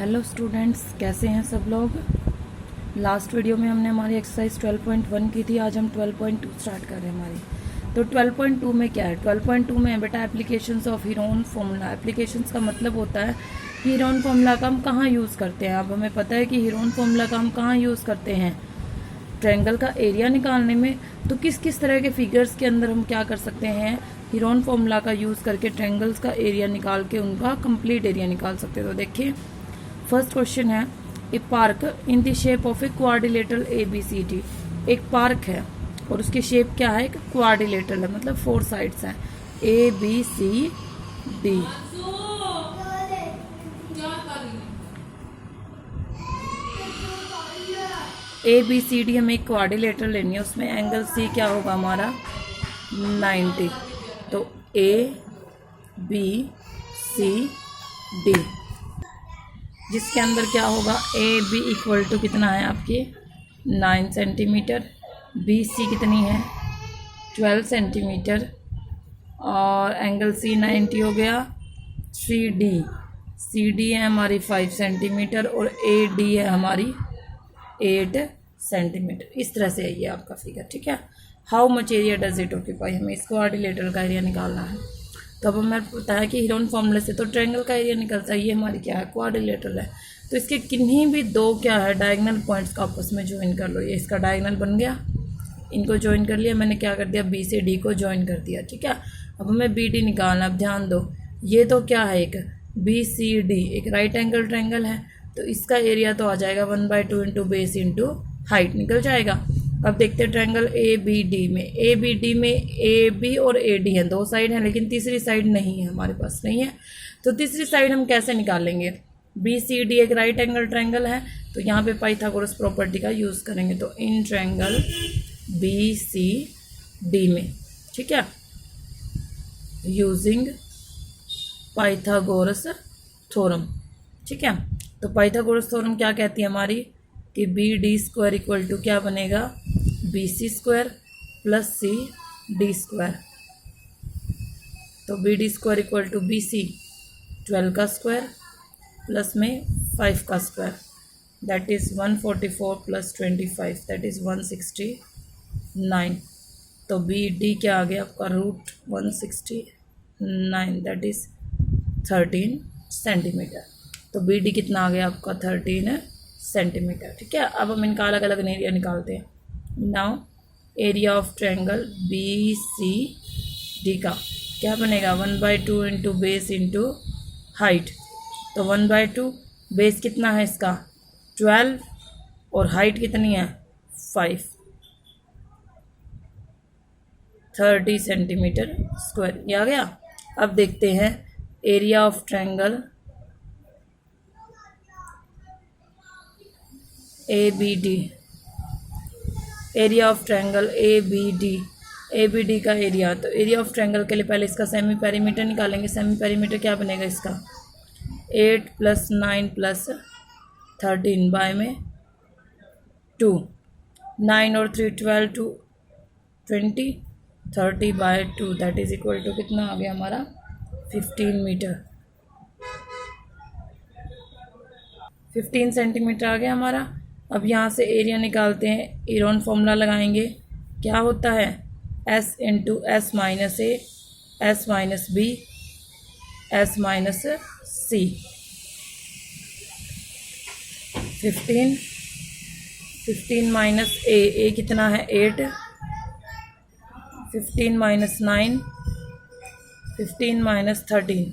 Hello students, कैसे हैं सब लोग। लास्ट वीडियो में हमने हमारी एक्सरसाइज 12.1 की थी। आज हम 12.2 स्टार्ट कर रहे हैं हमारी। तो 12.2 में क्या है? 12.2 में है बेटा applications of Heron formula. Applications का मतलब होता है कि हीरोन फॉर्मूला का हम कहाँ यूज़ करते हैं। अब हमें पता है कि हीरोन फॉर्मूला का हम कहाँ यूज़ करते हैं, ट्रायंगल का एरिया निकालने में। तो किस किस तरह के फिगर्स के अंदर हम क्या कर सकते हैं, हीरोन फॉर्मूला का यूज़ करके ट्रायंगल्स का एरिया निकाल के उनका कंप्लीट एरिया निकाल सकते हैं। तो देखिए फर्स्ट क्वेश्चन है, a park in the shape of a quadrilateral ABCD। एक पार्क है और उसकी शेप क्या है, एक क्वाड्रिलेटरल है, मतलब 4 साइड्स हैं ABCD। ABCD हमें एक क्वाड्रिलेटरल लेनी है, उसमें एंगल C क्या होगा हमारा 90। तो ABCD जिसके अंदर क्या होगा, AB इक्वल टू कितना है आपके 9 सेंटीमीटर, BC कितनी है 12 सेंटीमीटर और एंगल C 90 हो गया। CD है हमारी 5 सेंटीमीटर और AD है हमारी 8 सेंटीमीटर। इस तरह से है ये आपका फिगर, ठीक है। How much area does it occupy, हमें इसको क्वाड्रिलेटरल का एरिया निकालना है। तो अब हमें पता है कि हीरोन फॉर्मूले से तो ट्रायंगल का एरिया निकलता है। ये हमारी क्या है, क्वाड्रिलेटरल है। तो इसके किन्हीं भी दो क्या है डायगोनल पॉइंट्स का आपस में ज्वाइन कर लो। ये इसका डायगोनल बन गया, इनको ज्वाइन कर लिया मैंने। क्या कर दिया, B से D को ज्वाइन कर दिया, ठीक है। अब हमें BD निकालना। अब ध्यान दो, ये तो क्या है, एक BCD एक राइट एंगल ट्रायंगल है। तो इसका एरिया तो आ जाएगा 1/2 इंटू बेस इंटू हाइट निकल जाएगा। अब देखते हैं ट्रायंगल ABD में। ABD में AB और AD हैं, दो साइड हैं, लेकिन तीसरी साइड नहीं है, हमारे पास नहीं है। तो तीसरी साइड हम कैसे निकालेंगे, BCD एक राइट एंगल ट्रायंगल है, तो यहाँ पे पाइथागोरस प्रॉपर्टी का यूज़ करेंगे। तो इन ट्रायंगल BCD में, ठीक है, यूजिंग पाइथागोरस थ्योरम, ठीक है। तो पाइथागोरस थ्योरम क्या कहती है हमारी कि BD स्क्वायर इक्वल टू क्या बनेगा, BC square plus CD square. तो BD square equal to BC 12 का स्क्वायर प्लस में 5 का स्क्वायर, दैट इज़ 144 प्लस 25 दैट इज़ 169। तो BD क्या आ गया आपका √169 दैट इज़ 13 सेंटीमीटर। तो BD कितना आ गया आपका 13 सेंटीमीटर, ठीक है। अब हम इनका अलग अलग एरिया निकालते हैं। Now area of triangle BCD का क्या बनेगा, 1/2 इंटू बेस इंटू हाइट। तो 1/2 बेस कितना है इसका 12 और हाइट कितनी है 5, 30 सेंटीमीटर स्क्वायर, ये आ गया। अब देखते हैं area of triangle ABD। Area of triangle ABD का एरिया। तो एरिया ऑफ ट्रायंगल के लिए पहले इसका सेमी पेरीमीटर निकालेंगे। सेमी पेरीमीटर क्या बनेगा इसका 8 + 9 + 13 बाय में 2, 9 और 3 12 2 20 30 by 2 that is equal to कितना आ गया हमारा 15 मीटर, 15 सेंटीमीटर आ गया हमारा। अब यहाँ से एरिया निकालते हैं, हीरोन फॉर्मूला लगाएंगे। क्या होता है S into S minus A S minus B S minus C। 15 minus A कितना है 8, 15 माइनस 9, 15 माइनस 13।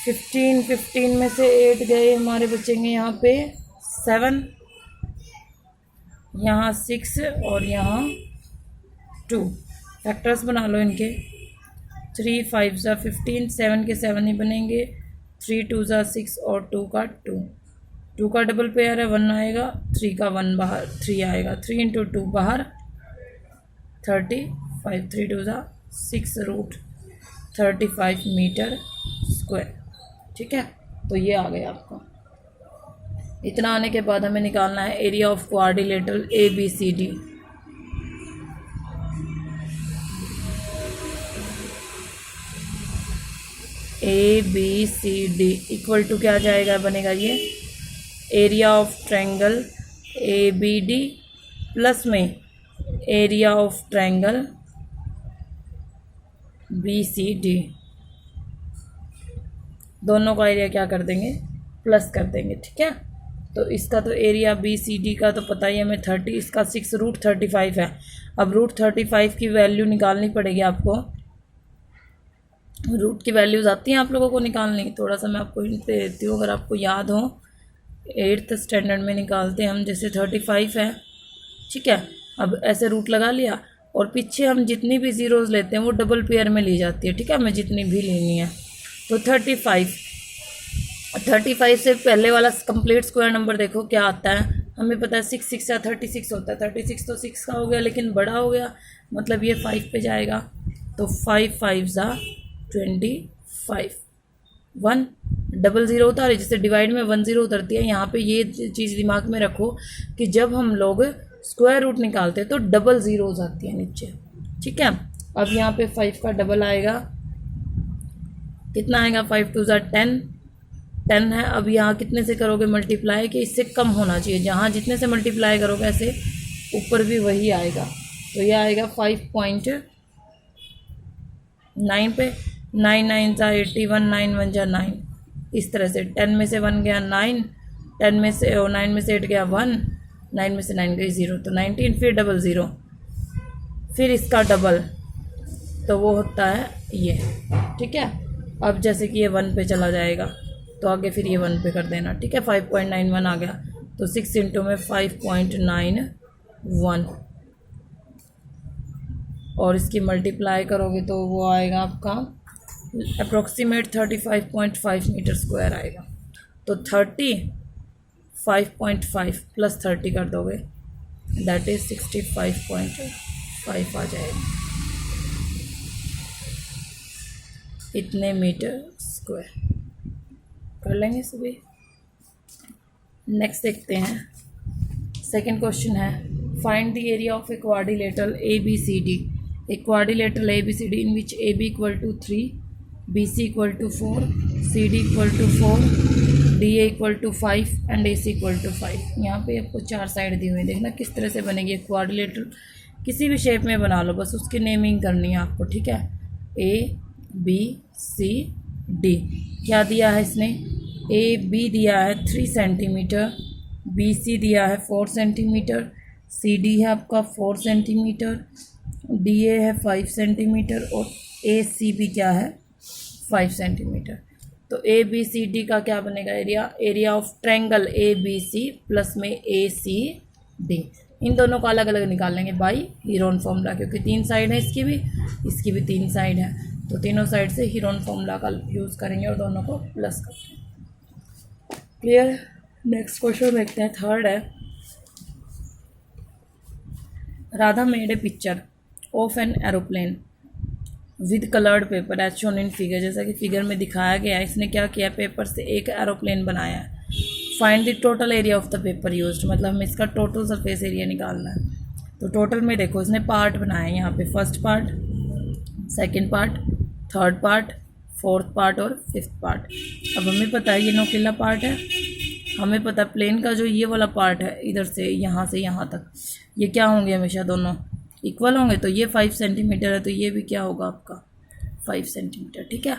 15 में से 8 गए, हमारे बचेंगे यहाँ पे 7, यहाँ 6 और यहाँ 2। फैक्टर्स बना लो इनके। 3 5 ज़ा 15, 7 के 7 ही बनेंगे, 3 2 ज़ा 6 और 2 का 2 का डबल पेयर है 1 आएगा, 3 का 1 बाहर 3 आएगा, 3 इंटू 2 बाहर 35, 3 2 ज़ा 6 √35 मीटर स्क्वायर, ठीक है। तो ये आ गया आपका। इतना आने के बाद हमें निकालना है area of quadrilateral ABCD। ABCD equal to क्या जाएगा, बनेगा ये एरिया ऑफ ट्रायंगल ABD प्लस में एरिया ऑफ ट्रायंगल BCD, दोनों का एरिया क्या कर देंगे, प्लस कर देंगे। ठीक है, तो इसका तो एरिया BCD का तो पता ही हमें 30, इसका 6√35 है। अब √35 की वैल्यू निकालनी पड़ेगी आपको। रूट की वैल्यूज़ आती हैं आप लोगों को निकालनी, थोड़ा सा मैं आपको हिंट दे देती हूँ, अगर आपको याद हो 8th स्टैंडर्ड में निकालते हैं हम, जैसे 35 है। ठीक है, अब ऐसे रूट लगा लिया और पीछे हम जितनी भी ज़ीरोज़ लेते हैं वो डबल पेयर में ली जाती है। ठीक है, हमें जितनी भी लेनी है, तो 35 से पहले वाला कंप्लीट स्क्वायर नंबर देखो क्या आता है, हमें पता है 6 6 या 36 होता है। 36 तो 6 का हो गया लेकिन बड़ा हो गया, मतलब ये 5 पे जाएगा, तो 5 5 ज़ा 25, 1 डबल ज़ीरो उतारे, जैसे डिवाइड में 1 0 उतरती है। यहाँ पे ये चीज़ दिमाग में रखो कि जब हम लोग स्क्वायर रूट निकालते हैं तो डबल ज़ीरो हो जाती है नीचे। ठीक है, अब यहाँ पे 5 का डबल आएगा, कितना आएगा, 5 2 ज़ा 10 है। अब यहाँ कितने से करोगे मल्टीप्लाई, कि इससे कम होना चाहिए, जहाँ जितने से मल्टीप्लाई करोगे ऐसे ऊपर भी वही आएगा, तो ये आएगा 5.9 पे। 9 9 ज़ा 81, 9 1 ज़ा 9, इस तरह से 10 में से 1 गया 9, 10 में से 9 में से 8 गया 1, 9 में से 9 गई 0, तो 19, फिर डबल ज़ीरो, फिर इसका डबल, तो वो होता है ये। ठीक है, अब जैसे कि ये 1 पे चला जाएगा तो आगे फिर ये 1 पे कर देना। ठीक है, 5.91 आ गया, तो 6 इंटू में 5.91, और इसकी मल्टीप्लाई करोगे तो वो आएगा आपका अप्रोक्सीमेट 35.5 मीटर स्क्वायर आएगा। तो 35.5 प्लस 30 कर दोगे, दैट इज़ 65.5 आ जाएगा, इतने मीटर स्क्वायर कर लेंगे सभी। नेक्स्ट देखते हैं, सेकंड क्वेश्चन है, find the area of a quadrilateral ABCD, a quadrilateral ABCD in which AB equal to 3, BC equal to 4, CD equal to 4, DA equal to 5 and AC equal to 5। यहाँ पे आपको 4 side दी हुई, देखना किस तरह से बनेगी। क्वाड्रिलेटरल किसी भी शेप में बना लो, बस उसकी नेमिंग करनी है आपको। ठीक है, ABCD क्या दिया है इसने, AB दिया है 3 सेंटीमीटर, BC दिया है 4 सेंटीमीटर, CD है आपका 4 सेंटीमीटर, DA है 5 सेंटीमीटर और AC भी क्या है 5 सेंटीमीटर। तो ABCD का क्या बनेगा area, area of triangle ABC plus में ACD, इन दोनों को अलग अलग निकाल लेंगे बाई हीरोन फॉर्मूला, क्योंकि 3 साइड है इसकी भी 3 साइड है, तो तीनों साइड से हीरोन फॉर्मूला का यूज़ करेंगे और दोनों को प्लस करेंगे। क्लियर। नेक्स्ट क्वेश्चन देखते हैं, थर्ड है, Radha made a picture of an aeroplane with coloured paper as shown in figure, जैसा कि फिगर में दिखाया गया है। इसने क्या किया, पेपर से एक एरोप्लेन बनाया है। Find the total area of the paper used, मतलब हमें इसका टोटल सरफेस एरिया निकालना है। तो टोटल में देखो इसने पार्ट बनाए हैं यहाँ पे, first part, second part, third part, fourth part और फिफ्थ पार्ट। अब हमें पता है ये नोकीला पार्ट है, हमें पता है प्लेन का जो ये वाला पार्ट है इधर से यहाँ तक, ये क्या होंगे, हमेशा दोनों इक्वल होंगे। तो ये 5 सेंटीमीटर है, तो ये भी क्या होगा आपका 5 सेंटीमीटर। ठीक है,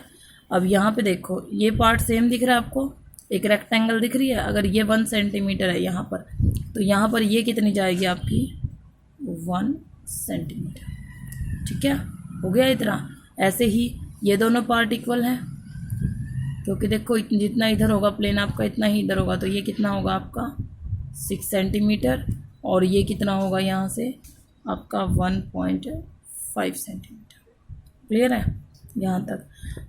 अब यहाँ पे देखो ये पार्ट सेम दिख रहा है आपको, एक रेक्टेंगल दिख रही है। अगर ये 1 सेंटीमीटर है यहाँ पर, तो यहाँ पर ये कितनी जाएगी आपकी 1 सेंटीमीटर। ठीक है, हो गया इतना। ऐसे ही ये दोनों पार्ट इक्वल हैं, क्योंकि देखो जितना इधर होगा प्लेन आपका इतना ही इधर होगा, तो ये कितना होगा आपका 6 सेंटीमीटर, और ये कितना होगा यहाँ से आपका 1.5 सेंटीमीटर। क्लियर है यहाँ तक।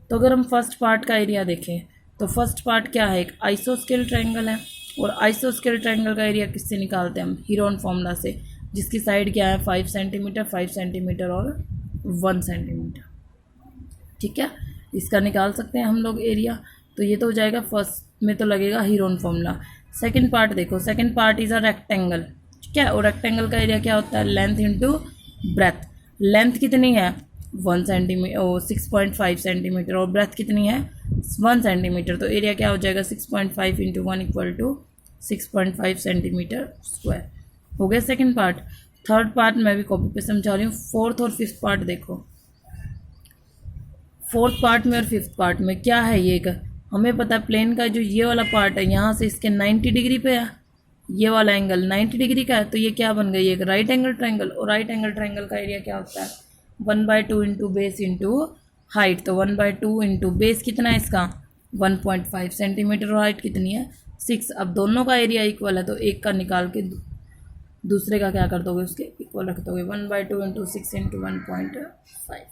तो अगर हम फर्स्ट पार्ट का एरिया देखें, तो फर्स्ट पार्ट क्या है, एक आइसोस्केल ट्रायंगल है, और आइसोस्केल ट्रायंगल का एरिया किससे निकालते हैं हम, हीरोन फॉर्मूला से, जिसकी साइड क्या है 5 सेंटीमीटर, 5 सेंटीमीटर और 1 सेंटीमीटर। ठीक है, इसका निकाल सकते हैं हम लोग एरिया। तो ये तो हो जाएगा, फर्स्ट में तो लगेगा हीरोन फॉर्मूला। सेकंड पार्ट देखो, second part is a rectangle. ठीक है, और रेक्टेंगल का एरिया क्या होता है, लेंथ इंटू ब्रेथ। लेंथ कितनी है 1 सेंटीमीटर, 6.5 सेंटीमीटर, और ब्रेथ कितनी है 1 सेंटीमीटर। तो एरिया क्या हो जाएगा 6.5 into 1 equal to 6.5 centimetre square. हो गया सेकंड पार्ट। थर्ड पार्ट मैं भी कॉपी पे समझा रही हूँ। फोर्थ और फिफ्थ पार्ट देखो। फोर्थ पार्ट में और फिफ्थ पार्ट में क्या है, ये हमें पता है प्लेन का जो ये वाला पार्ट है यहाँ से इसके 90 डिग्री पे है, ये वाला एंगल 90 डिग्री का है, तो ये क्या बन गई एक राइट एंगल ट्रायंगल। और राइट एंगल ट्रायंगल का एरिया क्या होता है 1/2 इंटू बेस इंटू हाइट। तो 1/2 इंटू बेस कितना है इसका 1.5 सेंटीमीटर और हाइट कितनी है 6। अब दोनों का एरिया इक्वल है तो एक का निकाल के दूसरे का क्या कर दोगे उसके इक्वल रख दोगे। 1/2 इंटू 6 इंटू 1.5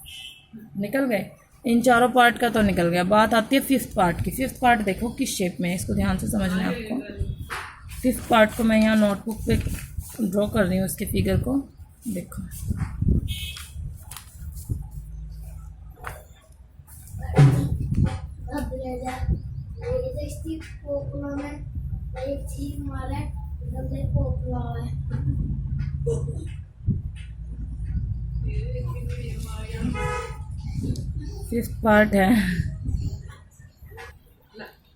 निकल गए। इन चारों पार्ट का तो निकल गया। बात आती है फिफ्थ पार्ट की। फिफ्थ पार्ट देखो किस शेप में है, इसको ध्यान से समझना है आपको। फिफ्थ पार्ट को मैं यहाँ नोटबुक पे ड्रॉ कर रही हूँ, उसके फिगर को देखो। फिफ्थ पार्ट है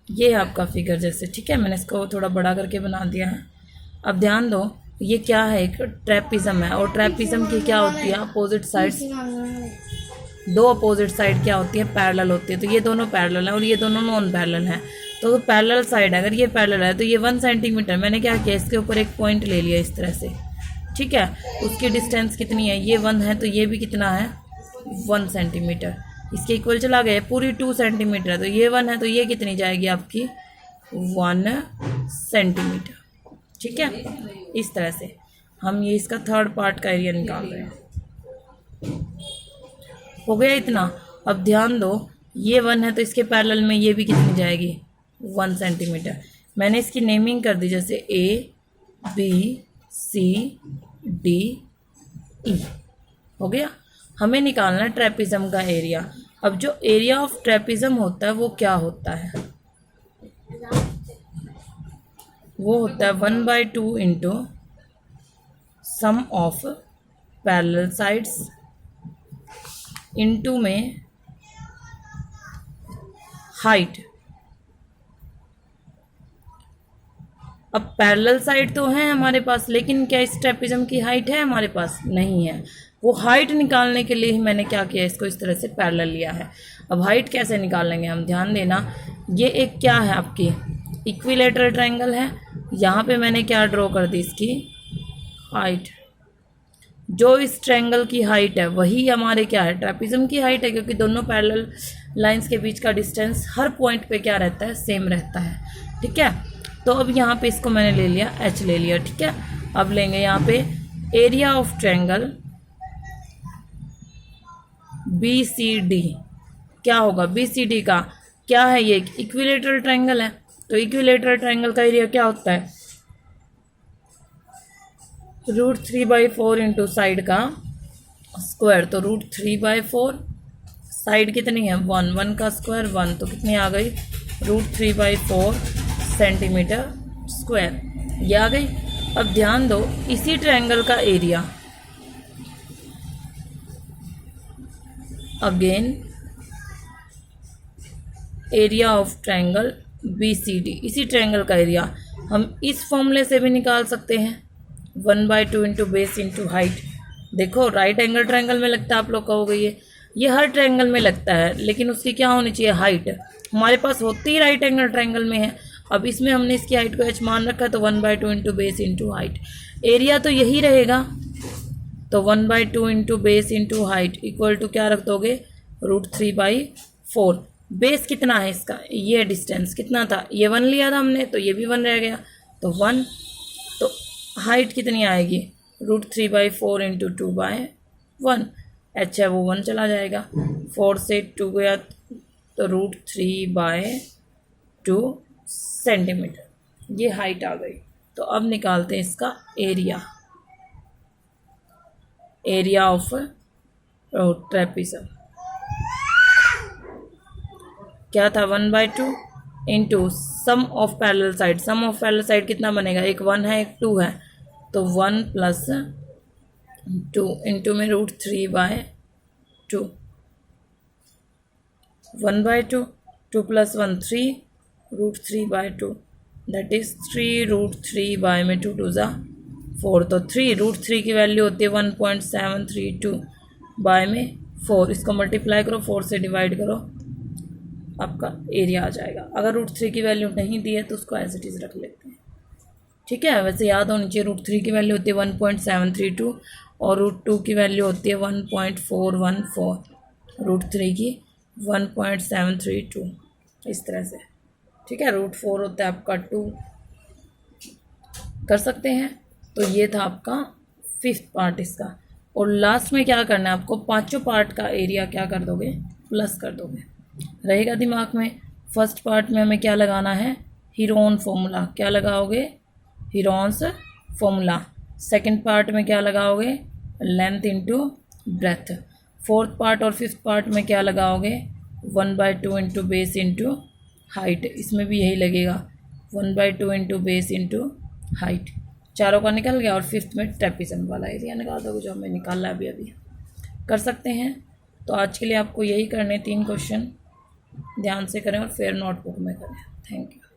ये आपका फिगर जैसे, ठीक है। मैंने इसको थोड़ा बड़ा करके बना दिया है। अब ध्यान दो, ये क्या है एक ट्रेपिज्म है, और ट्रेपिज्म की क्या होती है अपोजिट साइड्स, दो अपोजिट साइड क्या होती है पैरेलल होती है। तो ये दोनों पैरेलल है और ये दोनों नॉन पैरेलल हैं। तो पैरेलल साइड अगर ये पैरेलल है तो ये 1 सेंटीमीटर, मैंने क्या किया इसके ऊपर एक पॉइंट ले लिया इस तरह से, ठीक है। उसकी डिस्टेंस कितनी है ये 1 है, तो ये भी कितना है 1 सेंटीमीटर। इसके इक्वल चला गया, पूरी 2 सेंटीमीटर है, तो ये 1 है तो ये कितनी जाएगी आपकी 1 सेंटीमीटर, ठीक है। इस तरह से हम ये इसका थर्ड पार्ट का एरिया निकाल रहे हैं। हो गया इतना। अब ध्यान दो, ये 1 है तो इसके पैरेलल में ये भी कितनी जाएगी 1 सेंटीमीटर। मैंने इसकी नेमिंग कर दी जैसे ABCDE। हो गया। हमें निकालना है ट्रेपिज्म का एरिया। अब जो एरिया ऑफ ट्रेपिज्म होता है वो क्या होता है, वो होता है 1/2 into sum of parallel sides into में हाइट। अब पैरेलल साइड तो है हमारे पास, लेकिन क्या इस ट्रेपिज्म की हाइट है हमारे पास, नहीं है। वो हाइट निकालने के लिए ही मैंने क्या किया इसको इस तरह से पैरेलल लिया है। अब हाइट कैसे निकालेंगे हम, ध्यान देना। ये एक क्या है आपकी इक्विलेटरल ट्रायंगल है, यहाँ पे मैंने क्या ड्रॉ कर दी इसकी हाइट। जो इस ट्रायंगल की हाइट है वही हमारे क्या है ट्रेपिज्म की हाइट है, क्योंकि दोनों पैरेलल लाइंस के बीच का डिस्टेंस हर पॉइंट पे क्या रहता है सेम रहता है, ठीक है। तो अब यहाँ पे इसको मैंने ले लिया h ले लिया, ठीक है। अब लेंगे यहाँ पे एरिया ऑफ ट्रायंगल BCD। क्या होगा BCD का क्या है, ये इक्विलेटरल ट्रायंगल है, तो इक्विलेटरल ट्रायंगल का एरिया क्या होता है √3/4 इंटू साइड का स्क्वायर। तो √3/4, साइड कितनी है 1 का स्क्वायर 1, तो कितनी आ गई √3/4 सेंटीमीटर स्क्वायर, ये आ गई। अब ध्यान दो, इसी ट्रायंगल का area again area of triangle BCD, इसी ट्रायंगल का एरिया हम इस फॉर्मूले से भी निकाल सकते हैं 1/2 इंटू बेस इंटू हाइट। देखो राइट एंगल ट्रायंगल में लगता है, आप लोग कहोगे ये हर ट्रायंगल में लगता है, लेकिन उसकी क्या होनी चाहिए हाइट, हमारे पास होती ही राइट एंगल ट्रायंगल में है। अब इसमें हमने इसकी हाइट को h मान रखा है, तो 1/2 into base into height. Area तो यही रहेगा, तो 1/2 into base into height equal to क्या रख दोगे √3/4। बेस कितना है इसका, ये डिस्टेंस कितना था, ये 1 लिया था हमने, तो ये भी 1 रह गया, तो 1। तो हाइट कितनी आएगी √3/4 इंटू 2/1। h है वो 1 चला जाएगा, 4 से 2 गया तो √3/2 सेंटीमीटर, ये हाइट आ गई। तो अब निकालते हैं इसका एरिया, एरिया ऑफ ट्रेपिज्म क्या था 1/2 into sum of parallel side. Sum of parallel side कितना बनेगा, एक 1 है एक 2 है, तो 1 + 2 इंटू में √3/2 2, 1/2, 2 + 1 3, √3/2, दैट इज़ 3√3 में 2 2 = 4, तो 3√3 की वैल्यू होती है 1.732 बाय में 4, इसको मल्टीप्लाई करो 4 से डिवाइड करो, आपका एरिया आ जाएगा। अगर √3 की वैल्यू नहीं दी है तो उसको एज इट इज़ रख लेते हैं, ठीक है। वैसे याद होनी चाहिए √3 की वैल्यू होती है 1.732 और √2 की वैल्यू होती है 1.414, √3 की 1.732, इस तरह से, ठीक है। √4 होता है आपका 2, कर सकते हैं। तो ये था आपका 5th पार्ट इसका। और लास्ट में क्या करना है आपको, पांचों पार्ट का एरिया क्या कर दोगे, प्लस कर दोगे, रहेगा दिमाग में। फर्स्ट पार्ट में हमें क्या लगाना है, हीरोन फॉर्मूला, क्या लगाओगे, हीरोन्स फॉर्मूला। सेकंड पार्ट में क्या लगाओगे, length into breadth. Fourth part और फिफ्थ पार्ट में क्या लगाओगे, 1/2 इंटू बेस इंटू हाइट, इसमें भी यही लगेगा 1/2 इंटू बेस इंटू हाइट। चारों का निकल गया। और फिफ्थ में ट्रेपेज़म वाला एरिया निकाल दोगे जो हमें निकालना है अभी कर सकते हैं। तो आज के लिए आपको यही करने 3 क्वेश्चन ध्यान से करें और फिर नोटबुक में करें। Thank you.